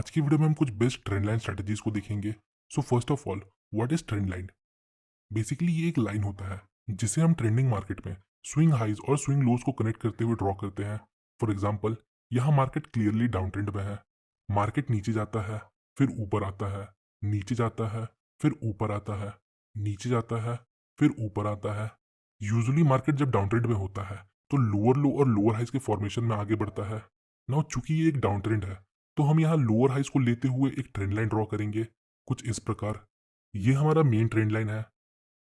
आज की वीडियो में हम कुछ बेस्ट ट्रेंड लाइन स्ट्रेटजीज को देखेंगे। So first of all, what is trend line? Basically ये एक लाइन होता है जिसे हम ट्रेंडिंग मार्केट में स्विंग हाइज और स्विंग लोज को कनेक्ट करते हुए ड्रॉ करते हैं। फॉर एग्जाम्पल, यहाँ मार्केट क्लियरली डाउन ट्रेंड में है। मार्केट नीचे जाता है, फिर ऊपर आता है, नीचे जाता है, फिर ऊपर आता है, नीचे जाता है, फिर ऊपर आता है। यूजुअली मार्केट जब डाउन ट्रेंड में होता है तो लोअर लो और लोअर हाइज के फॉर्मेशन में आगे बढ़ता है। नाउ चूंकि ये एक डाउन ट्रेंड है तो हम यहाँ लोअर हाइज को लेते हुए एक ट्रेंड लाइन ड्रॉ करेंगे कुछ इस प्रकार। ये हमारा मेन ट्रेंड लाइन है।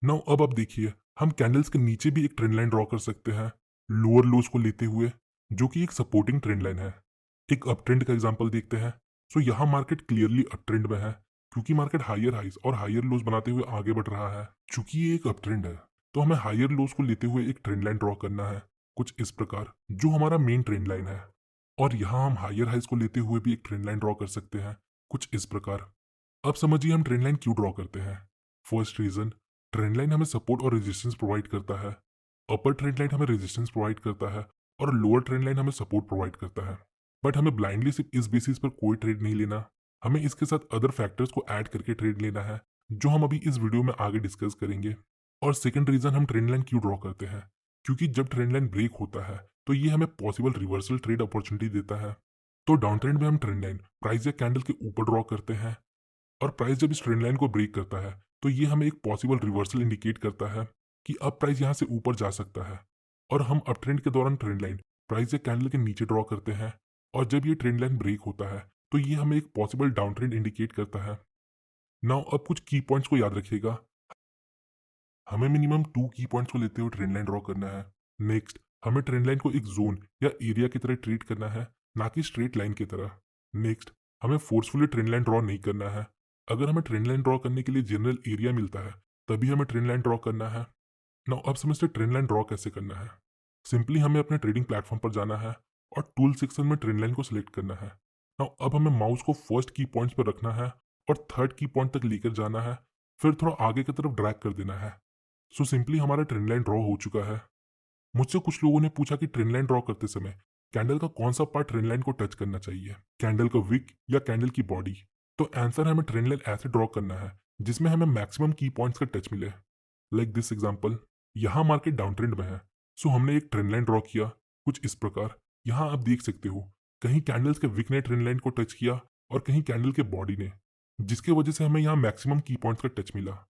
नाउ अब आप देखिए, हम कैंडल्स के नीचे भी एक ट्रेंड लाइन ड्रॉ कर सकते हैं लोअर लोज को लेते हुए, जो कि एक सपोर्टिंग ट्रेंड लाइन है। एक अप ट्रेंड का एग्जांपल देखते हैं। सो यहाँ मार्केट क्लियरली अप ट्रेंड में है क्योंकि मार्केट हायर हाइज और हायर लोज बनाते हुए आगे बढ़ रहा है। चूंकि ये एक अप ट्रेंड है तो हमें हायर लोज को लेते हुए एक ट्रेंड लाइन ड्रॉ करना है कुछ इस प्रकार, जो हमारा मेन ट्रेंड लाइन है। और यहाँ हम हायर हाइज को लेते हुए भी एक ट्रेंड लाइन ड्रॉ कर सकते हैं कुछ इस प्रकार। अब समझिए हम ट्रेंड लाइन क्यों ड्रॉ करते हैं। फर्स्ट रीजन, ट्रेंड लाइन हमें सपोर्ट और रेजिस्टेंस प्रोवाइड करता है। अपर ट्रेंड लाइन हमें रेजिस्टेंस प्रोवाइड करता है और लोअर ट्रेंड लाइन हमें सपोर्ट प्रोवाइड करता है। बट हमें ब्लाइंडली सिर्फ इस बेसिस पर कोई ट्रेड नहीं लेना, हमें इसके साथ अदर फैक्टर्स को ऐड करके ट्रेड लेना है, जो हम अभी इस वीडियो में आगे डिस्कस करेंगे। और सेकंड रीजन, हम ट्रेंड लाइन क्यों ड्रॉ करते हैं, क्योंकि जब ट्रेंड लाइन ब्रेक होता है तो ये हमें पॉसिबल रिवर्सल ट्रेड अपॉर्चुनिटी देता है। तो डाउन ट्रेंड में हम ट्रेंड लाइन प्राइस या कैंडल के ऊपर ड्रॉ करते हैं, और प्राइस जब इस ट्रेंड लाइन को ब्रेक करता है तो ये हमें एक पॉसिबल रिवर्सल इंडिकेट करता है कि अब प्राइस यहाँ से ऊपर जा सकता है। और हम अप ट्रेंड के दौरान ट्रेंड लाइन प्राइस या कैंडल के नीचे ड्रॉ करते हैं, और जब ये ट्रेंड लाइन ब्रेक होता है तो ये हमें एक पॉसिबल डाउन ट्रेंड इंडिकेट करता है। नाउ अब कुछ की पॉइंट्स को याद रखिएगा। हमें मिनिमम 2 की पॉइंट्स को लेते हुए ट्रेंड लाइन ड्रॉ करना है। नेक्स्ट, हमें ट्रेंड लाइन को एक जोन या एरिया की तरह ट्रीट करना है, ना कि स्ट्रेट लाइन की तरह। नेक्स्ट, हमें फोर्सफुली ट्रेंड लाइन ड्रॉ नहीं करना है। अगर हमें ट्रेंड लाइन ड्रॉ करने के लिए जनरल एरिया मिलता है तभी हमें ट्रेंड लाइन ड्रॉ करना है। नाउ अब समझते ट्रेंड लाइन ड्रॉ कैसे करना है। सिंपली हमें अपने ट्रेडिंग प्लेटफॉर्म पर जाना है और टूल सेक्शन में ट्रेंड लाइन को सिलेक्ट करना है। नाउ अब हमें माउस को फर्स्ट की पॉइंट्स पर रखना है और थर्ड की पॉइंट तक लेकर जाना है, फिर थोड़ा आगे की तरफ ड्रैग कर देना है। सो सिंपली हमारा ट्रेंड लाइन ड्रॉ हो चुका है। मुझसे कुछ लोगों ने पूछा कि ट्रेंड लाइन ड्रॉ करते समय कैंडल का कौन सा पार्ट ट्रेंड लाइन को टच करना चाहिए, कैंडल का विक या कैंडल की बॉडी। तो आंसर, हमें ट्रेंड लाइन ऐसे ड्रॉ करना है जिसमें हमें मैक्सिमम की पॉइंट्स का टच मिले। लाइक दिस एग्जांपल, यहाँ मार्केट डाउन ट्रेंड में है, सो हमने एक ट्रेंड लाइन ड्रॉ किया कुछ इस प्रकार। यहाँ आप देख सकते हो, कहीं कैंडल्स के विक ने ट्रेंड लाइन को टच किया और कहीं कैंडल के बॉडी ने, जिसके वजह से हमें यहाँ मैक्सिमम की पॉइंट्स का टच मिला।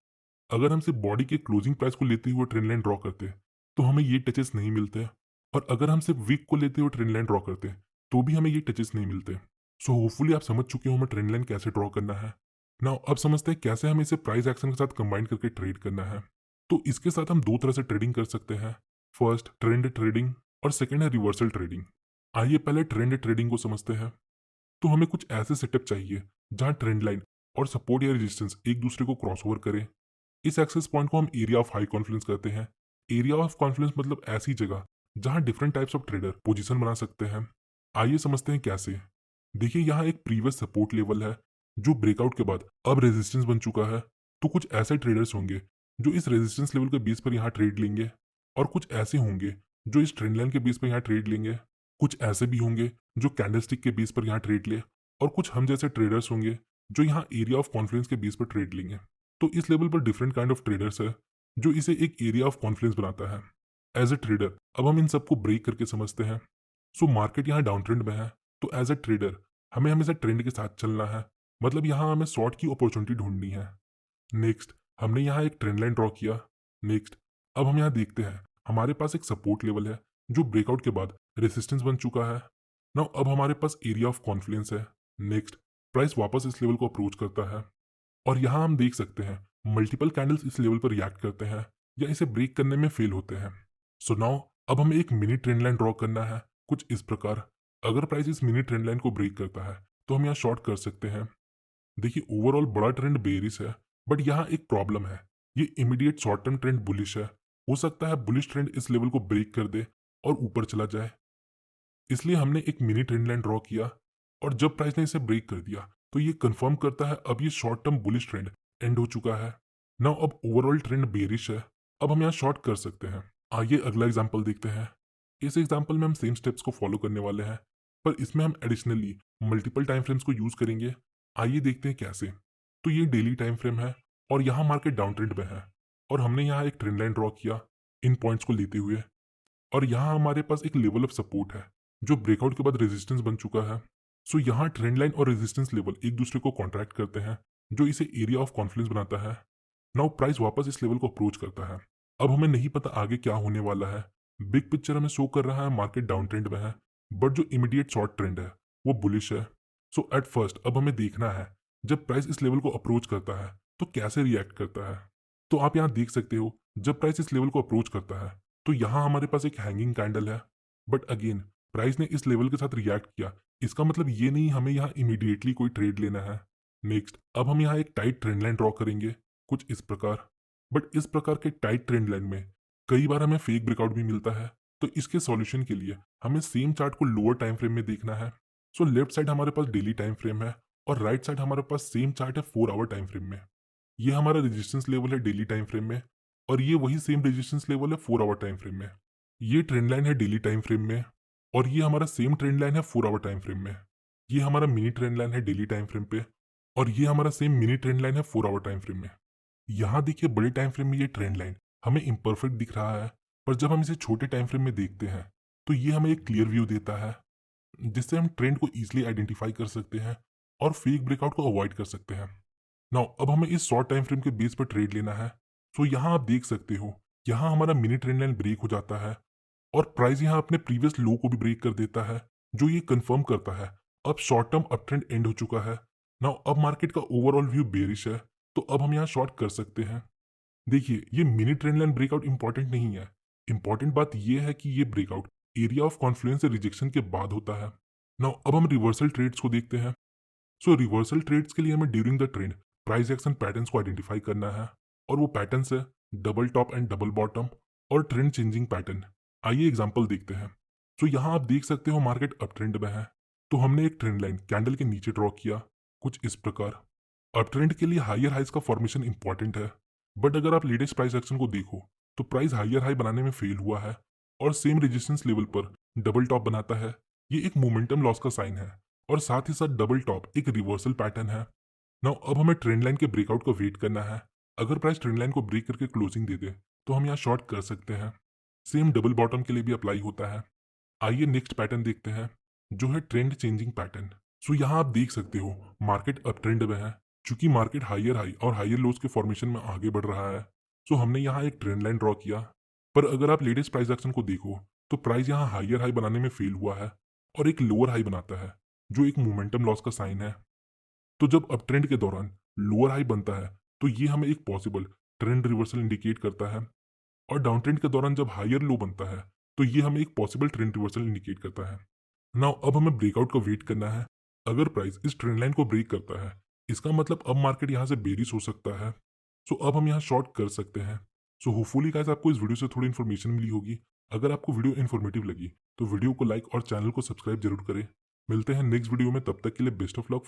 अगर हम सिर्फ बॉडी के क्लोजिंग प्राइस को लेते हुए ट्रेंड लाइन ड्रॉ करते तो हमें ये टचेस नहीं मिलते, और अगर हम सिर्फ वीक को लेते हुए ट्रेंड लाइन ड्रॉ करते तो भी हमें ये टचेस नहीं मिलते। सो होपफुली आप समझ चुके हो हमें ट्रेंड लाइन कैसे ड्रॉ करना है। नाउ अब समझते हैं कैसे हमें इसे प्राइस एक्शन के साथ कंबाइन करके ट्रेड करना है। तो इसके साथ हम दो तरह से ट्रेडिंग कर सकते हैं। फर्स्ट, ट्रेंड ट्रेडिंग, और सेकेंड है रिवर्सल ट्रेडिंग। आइए पहले ट्रेंड ट्रेडिंग को समझते हैं। तो हमें कुछ ऐसे सेटअप चाहिए जहां ट्रेंड लाइन और सपोर्ट या रेजिस्टेंस एक दूसरे को क्रॉस ओवर करे। इस एक्सेस पॉइंट को हम एरिया ऑफ हाई कॉन्फ्लुएंस कहते हैं। एरिया ऑफ कॉन्फ्लुएंस मतलब ऐसी जगह जहां different types of trader position बना सकते हैं। आइए समझते हैं कैसे। देखिए, यहाँ एक प्रीवियस सपोर्ट लेवल है जो ब्रेकआउट के बाद अब रेजिस्टेंस बन चुका है। तो कुछ ऐसे ट्रेडर्स होंगे जो इस रेजिस्टेंस लेवल के बेस पर यहाँ ट्रेड लेंगे, और कुछ ऐसे होंगे जो इस ट्रेंड लाइन के बेस पर यहाँ ट्रेड लेंगे। कुछ ऐसे भी होंगे जो कैंडलस्टिक के बेस पर यहाँ ट्रेड ले, और कुछ हम जैसे ट्रेडर्स होंगे जो यहाँ एरिया ऑफ कॉन्फ्लुएंस के बेस पर ट्रेड लेंगे। तो इस लेवल पर डिफरेंट काइंड ऑफ ट्रेडर्स है जो इसे एक एरिया ऑफ कॉन्फ्लुएंस बनाता है। एज ए ट्रेडर अब हम इन सबको ब्रेक करके समझते हैं। सो मार्केट यहाँ डाउन ट्रेंड में है, तो एज ए ट्रेडर हमें हमेशा ट्रेंड के साथ चलना है, मतलब यहाँ हमें शॉर्ट की अपॉर्चुनिटी ढूंढनी है। नेक्स्ट, हमने यहाँ एक ट्रेंड लाइन ड्रॉ किया। नेक्स्ट, अब हम यहाँ देखते हैं हमारे पास एक सपोर्ट लेवल है जो ब्रेकआउट के बाद रेसिस्टेंस बन चुका है। नाउ अब हमारे पास एरिया ऑफ कॉन्फ्लुएंस है। नेक्स्ट, प्राइस वापस इस लेवल को अप्रोच करता है, और यहाँ हम देख सकते हैं मल्टीपल कैंडल्स इस लेवल पर रिएक्ट करते हैं या इसे ब्रेक करने में फेल होते हैं। सो नाउ अब हमें एक मिनी ट्रेंड लाइन ड्रॉ करना है कुछ इस प्रकार। अगर प्राइस इस मिनी ट्रेंड लाइन को ब्रेक करता है तो हम यहाँ शॉर्ट कर सकते हैं। देखिए, ओवरऑल बड़ा ट्रेंड बेरिश है, बट यहाँ एक प्रॉब्लम है, ये immediate short term trend bullish है। हो सकता है बुलिश ट्रेंड इस लेवल को ब्रेक कर दे और ऊपर चला जाए। इसलिए हमने एक मिनी ट्रेंड लाइन ड्रॉ किया, और जब प्राइस ने इसे ब्रेक कर दिया तो ये कंफर्म करता है अब ये short term bullish trend and हो चुका है। नाउ अब ओवरऑल ट्रेंड बेरिश है, अब हम यहाँ शॉर्ट कर सकते हैं। आइए अगला एग्जांपल देखते हैं। इस एग्जांपल में हम सेम स्टेप्स को फॉलो करने वाले हैं। पर इसमें हम एडिशनली मल्टीपल टाइम फ्रेम्स को यूज करेंगे। आइए देखते हैं कैसे। तो ये डेली टाइम फ्रेम है और यहाँ मार्केट डाउन ट्रेंड में है और हमने यहाँ एक ट्रेंड लाइन ड्रॉ किया इन पॉइंट्स को लेते हुए, और यहाँ हमारे पास एक लेवल ऑफ सपोर्ट है जो ब्रेकआउट के बाद रेजिस्टेंस बन चुका है। सो यहाँ ट्रेंड लाइन और रेजिस्टेंस लेवल एक दूसरे को कॉन्ट्रैक्ट करते हैं, जो इसे एरिया ऑफ कॉन्फ्लुएंस बनाता है। नाउ प्राइस वापस इस लेवल को अप्रोच करता है। अब हमें नहीं पता आगे क्या होने वाला है। बिग पिक्चर हमें शो कर रहा है मार्केट डाउन ट्रेंड में है, बट जो इमीडिएट शॉर्ट ट्रेंड है वो बुलिश है। सो एट फर्स्ट अब हमें देखना है जब प्राइस इस लेवल को अप्रोच करता है तो कैसे रिएक्ट करता है। तो आप यहाँ देख सकते हो जब प्राइस इस लेवल को अप्रोच करता है तो यहाँ हमारे पास एक हैंगिंग कैंडल है, बट अगेन प्राइस ने इस लेवल के साथ रिएक्ट किया। इसका मतलब ये नहीं हमें यहाँ इमीडिएटली कोई ट्रेड लेना है। नेक्स्ट अब हम यहाँ एक टाइट ट्रेंड लाइन ड्रॉ करेंगे कुछ इस प्रकार। बट इस प्रकार के टाइट ट्रेंड लाइन में कई बार हमें फेक ब्रेकआउट भी मिलता है, तो इसके सॉल्यूशन के लिए हमें सेम चार्ट को लोअर टाइम फ्रेम में देखना है। सो लेफ्ट साइड हमारे पास डेली टाइम फ्रेम है और राइट साइड हमारे पास सेम चार्ट है 4 आवर टाइम फ्रेम में। ये हमारा रेजिस्टेंस लेवल है डेली टाइम फ्रेम में और ये वही सेम रेजिस्टेंस लेवल है 4 आवर टाइम फ्रेम में। ये ट्रेंड लाइन है डेली टाइम फ्रेम में और ये हमारा सेम ट्रेंड लाइन है 4 आवर टाइम फ्रेम में। ये हमारा मिनी ट्रेंड लाइन है डेली टाइम फ्रेम पे और ये हमारा सेम मिनी ट्रेंड लाइन है 4 आवर टाइम फ्रेम में। यहाँ देखिए बड़े टाइम फ्रेम में ये ट्रेंड लाइन हमें इम्परफेक्ट दिख रहा है, पर जब हम इसे छोटे टाइम फ्रेम में देखते हैं तो ये हमें एक क्लियर व्यू देता है, जिससे हम ट्रेंड को ईजिली आइडेंटिफाई कर सकते हैं और फेक ब्रेकआउट को अवॉइड कर सकते हैं। नाउ अब हमें इस शॉर्ट टाइम फ्रेम के बेस पर ट्रेड लेना है। सो यहाँ आप देख सकते हो यहाँ हमारा मिनी ट्रेंड लाइन ब्रेक हो जाता है और प्राइस यहाँ अपने प्रीवियस लो को भी ब्रेक कर देता है, जो ये कंफर्म करता है अब short term up trend and हो चुका है। नाउ अब मार्केट का ओवरऑल व्यू बेरिश है, तो अब हम यहाँ शॉर्ट कर सकते हैं। देखिए ये mini trend line breakout important नहीं है, इंपॉर्टेंट बात यह है कि ये ब्रेकआउट एरिया ऑफ कॉन्फ्लुएंस से रिजेक्शन के बाद होता है। नाउ अब हम रिवर्सल ट्रेड्स को देखते हैं। सो रिवर्सल ट्रेड्स के लिए हमें during the trend price action patterns को आइडेंटिफाई करना है, और वो पैटर्न्स है double top and double bottom और ट्रेंड चेंजिंग पैटर्न। आइए एग्जांपल देखते हैं। सो यहाँ आप देख सकते हो मार्केट अप ट्रेंड में है, तो हमने एक ट्रेंड लाइन कैंडल के नीचे ड्रॉ किया कुछ इस प्रकार। अप ट्रेंड के लिए हायर हाइज का फॉर्मेशन इंपॉर्टेंट है, बट अगर आप लेटेस्ट प्राइस एक्शन को देखो तो प्राइस हायर हाई बनाने में फेल हुआ है और सेम रेजिस्टेंस लेवल पर डबल टॉप बनाता है। ये एक मोमेंटम लॉस का साइन है और साथ ही साथ डबल टॉप एक रिवर्सल पैटर्न है। नाउ अब हमें ट्रेंड लाइन के ब्रेकआउट को वेट करना है। अगर प्राइस ट्रेंड लाइन को ब्रेक करके क्लोजिंग दे दे तो हम यहाँ शॉर्ट कर सकते हैं। सेम डबल बॉटम के लिए भी अप्लाई होता है। आइए नेक्स्ट पैटर्न देखते हैं, जो है ट्रेंड चेंजिंग पैटर्न। सो यहाँ आप देख सकते हो मार्केट अप ट्रेंड में है, चूंकि मार्केट हायर हाई और हायर लोज के फॉर्मेशन में आगे बढ़ रहा है। सो हमने यहाँ एक ट्रेंड लाइन ड्रॉ किया, पर अगर आप लेटेस्ट प्राइस एक्शन को देखो तो प्राइस यहाँ हायर हाई बनाने में फेल हुआ है और एक लोअर हाई बनाता है, जो एक मोमेंटम लॉस का साइन है। तो जब अप ट्रेंड के दौरान लोअर हाई बनता है तो ये हमें एक पॉसिबल ट्रेंड रिवर्सल इंडिकेट करता है, और डाउन ट्रेंड के दौरान जब हायर लो बनता है तो ये हमें एक पॉसिबल ट्रेंड रिवर्सल इंडिकेट करता है। नाउ अब हमें ब्रेकआउट का वेट करना है। अगर प्राइस इस ट्रेंड लाइन को ब्रेक करता है इसका मतलब अब मार्केट यहाँ से बेरिश हो सकता है। सो अब हम यहाँ शॉर्ट कर सकते हैं। सो होपफुली गाइस आपको इस वीडियो से थोड़ी इन्फॉर्मेशन मिली होगी। अगर आपको वीडियो इन्फॉर्मेटिव लगी तो वीडियो को लाइक और चैनल को सब्सक्राइब जरूर करें। मिलते हैं नेक्स्ट वीडियो में, तब तक के लिए बेस्ट ऑफ लक।